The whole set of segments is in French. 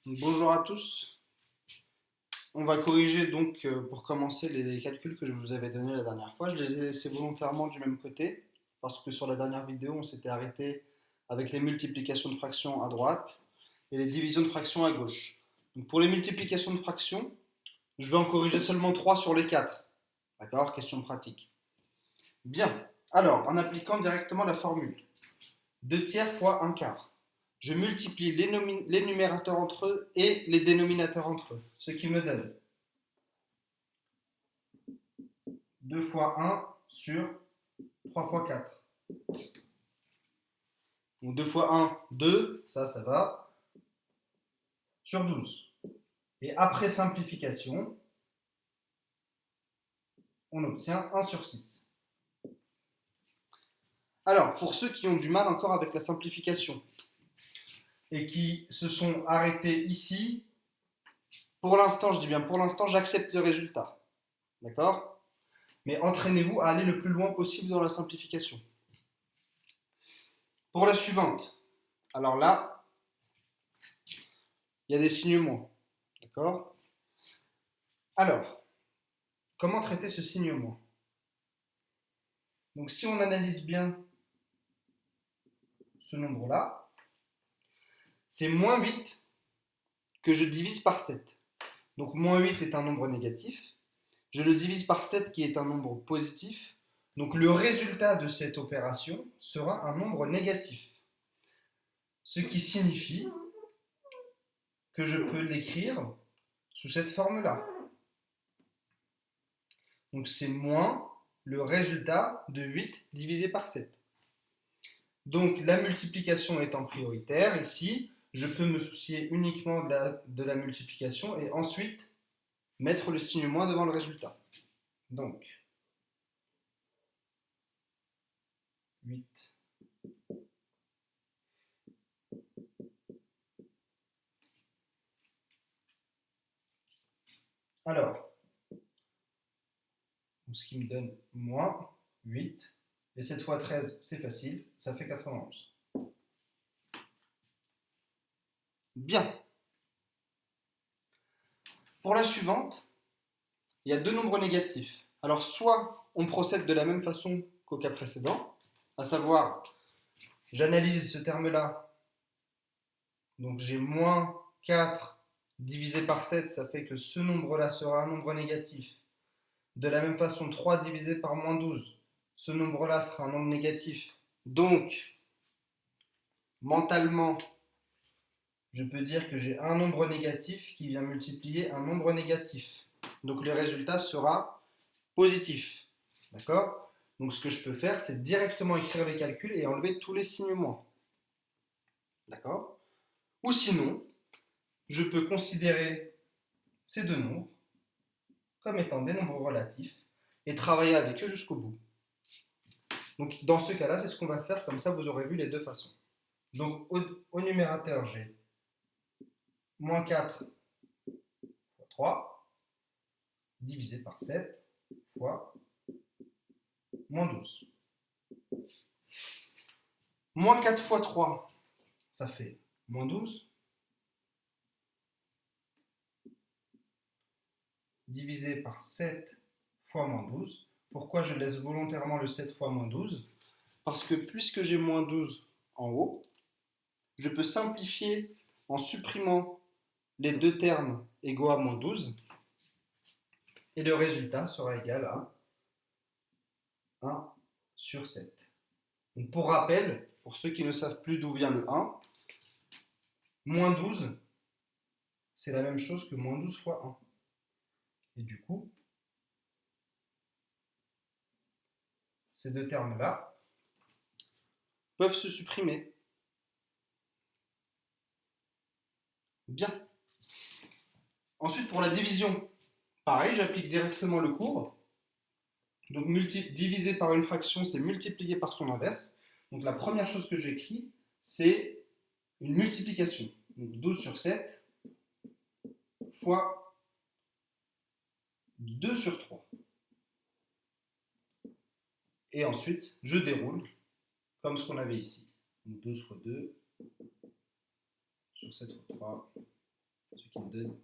Bonjour à tous. On va corriger donc pour commencer les calculs que je vous avais donnés la dernière fois. Je les ai laissés volontairement du même côté parce que sur la dernière vidéo, on s'était arrêté avec les multiplications de fractions à droite et les divisions de fractions à gauche. Donc pour les multiplications de fractions, je vais en corriger seulement 3 sur les 4. D'accord? Question pratique. Bien. Alors, en appliquant directement la formule 2 tiers fois un quart, je multiplie les numérateurs entre eux et les dénominateurs entre eux, ce qui me donne 2 fois 1 sur 3 fois 4. Donc 2 fois 1, 2, ça va, sur 12. Et après simplification, on obtient 1 sur 6. Alors, pour ceux qui ont du mal encore avec la simplification et qui se sont arrêtés ici, pour l'instant, je dis bien pour l'instant, j'accepte le résultat. D'accord? Mais entraînez-vous à aller le plus loin possible dans la simplification. Pour la suivante, alors là, il y a des signes moins. D'accord? Alors, comment traiter ce signe moins? Donc si on analyse bien ce nombre-là, c'est moins 8 que je divise par 7. Donc moins 8 est un nombre négatif. Je le divise par 7 qui est un nombre positif. Donc le résultat de cette opération sera un nombre négatif. Ce qui signifie que je peux l'écrire sous cette forme-là. Donc c'est moins le résultat de 8 divisé par 7. Donc la multiplication étant prioritaire, ici, je peux me soucier uniquement de la multiplication et ensuite mettre le signe moins devant le résultat. Donc 8. Alors, ce qui me donne moins 8. Et 7 fois 13, c'est facile, ça fait 91. Bien. Pour la suivante, il y a deux nombres négatifs. Alors, soit on procède de la même façon qu'au cas précédent, à savoir, j'analyse ce terme-là, donc j'ai moins 4 divisé par 7, ça fait que ce nombre-là sera un nombre négatif. De la même façon, 3 divisé par moins 12, ce nombre-là sera un nombre négatif. Donc, mentalement, je peux dire que j'ai un nombre négatif qui vient multiplier un nombre négatif. Donc le résultat sera positif. D'accord? Donc ce que je peux faire, c'est directement écrire les calculs et enlever tous les signes moins. D'accord? Ou sinon, je peux considérer ces deux nombres comme étant des nombres relatifs et travailler avec eux jusqu'au bout. Donc dans ce cas-là, c'est ce qu'on va faire, comme ça vous aurez vu les deux façons. Donc au numérateur, j'ai moins 4 fois 3 divisé par 7 fois moins 12. Moins 4 fois 3, ça fait moins 12. Divisé par 7 fois moins 12. Pourquoi je laisse volontairement le 7 fois moins 12? Parce que puisque j'ai moins 12 en haut, je peux simplifier en supprimant les deux termes égaux à moins 12. Et le résultat sera égal à 1 sur 7. Donc pour rappel, pour ceux qui ne savent plus d'où vient le 1, moins 12, c'est la même chose que moins 12 fois 1. Et du coup, ces deux termes-là peuvent se supprimer. Bien. Ensuite, pour la division, pareil, j'applique directement le cours. Donc, diviser par une fraction, c'est multiplier par son inverse. Donc, la première chose que j'écris, c'est une multiplication. Donc, 12 sur 7 fois 2 sur 3. Et ensuite, je déroule comme ce qu'on avait ici. Donc, 12 fois 2 sur 7 fois 3 ce qui me donne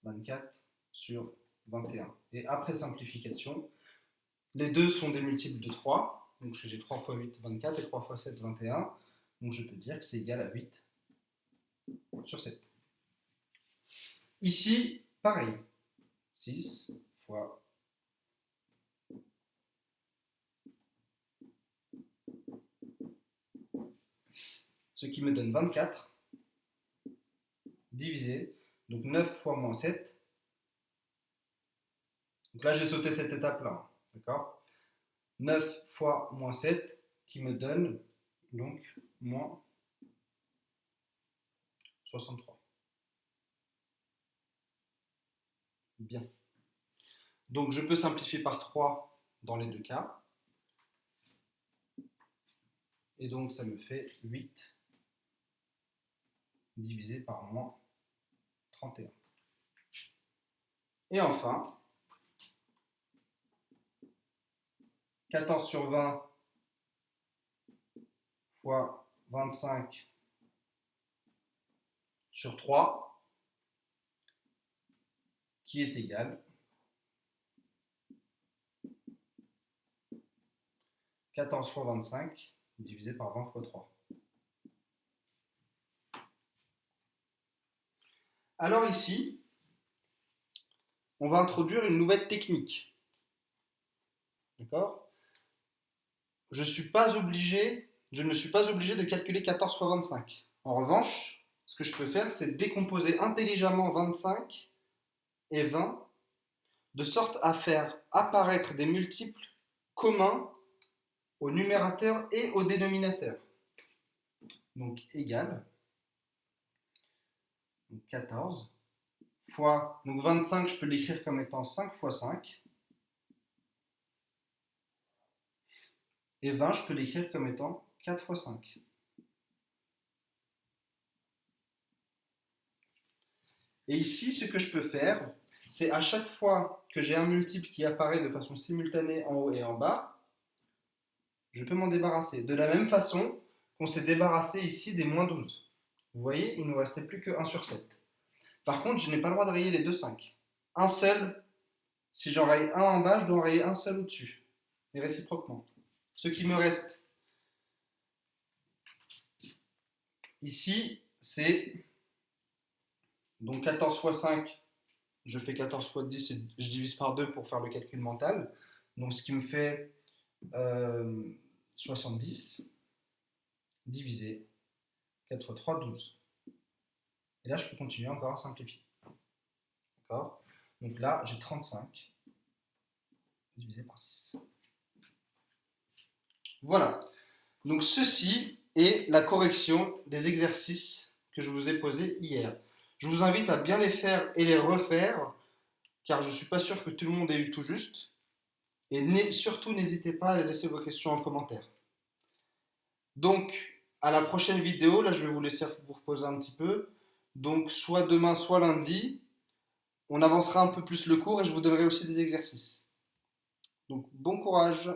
24 sur 21. Et après simplification, les deux sont des multiples de 3. Donc j'ai 3 fois 8, 24 et 3 fois 7, 21. Donc je peux dire que c'est égal à 8 sur 7. Ici, pareil. 6 fois ce qui me donne 24 divisé, donc 9 fois moins 7. Donc là, j'ai sauté cette étape-là, d'accord? 9 fois moins 7 qui me donne donc moins 63. Bien. Donc je peux simplifier par 3 dans les deux cas. Et donc ça me fait 8 divisé par moins 31. Et enfin, 14 sur 20 fois 25 sur 3, qui est égal 14 fois 25 divisé par 20 fois 3. Alors ici, on va introduire une nouvelle technique. D'accord? Je ne me suis pas obligé de calculer 14 fois 25. En revanche, ce que je peux faire, c'est décomposer intelligemment 25 et 20 de sorte à faire apparaître des multiples communs au numérateur et au dénominateur. Donc égal 14 fois, donc 25 je peux l'écrire comme étant 5 fois 5, et 20 je peux l'écrire comme étant 4 fois 5. Et ici ce que je peux faire, c'est à chaque fois que j'ai un multiple qui apparaît de façon simultanée en haut et en bas, je peux m'en débarrasser. De la même façon qu'on s'est débarrassé ici des moins 12. Vous voyez, il ne nous restait plus que 1 sur 7. Par contre, je n'ai pas le droit de rayer les deux 5. Un seul, si j'en raye un en bas, je dois en rayer un seul au-dessus. Et réciproquement. Ce qui me reste ici, c'est donc 14 fois 5, je fais 14 fois 10 et je divise par 2 pour faire le calcul mental. Donc ce qui me fait 70 divisé 4 fois 3, 12. Et là, je peux continuer encore à simplifier. D'accord? Donc là, j'ai 35 divisé par 6. Voilà. Donc ceci est la correction des exercices que je vous ai posés hier. Je vous invite à bien les faire et les refaire, car je ne suis pas sûr que tout le monde ait eu tout juste. Et surtout, n'hésitez pas à laisser vos questions en commentaire. Donc, à la prochaine vidéo, là je vais vous laisser vous reposer un petit peu. Donc, soit demain, soit lundi, on avancera un peu plus le cours et je vous donnerai aussi des exercices. Donc, bon courage!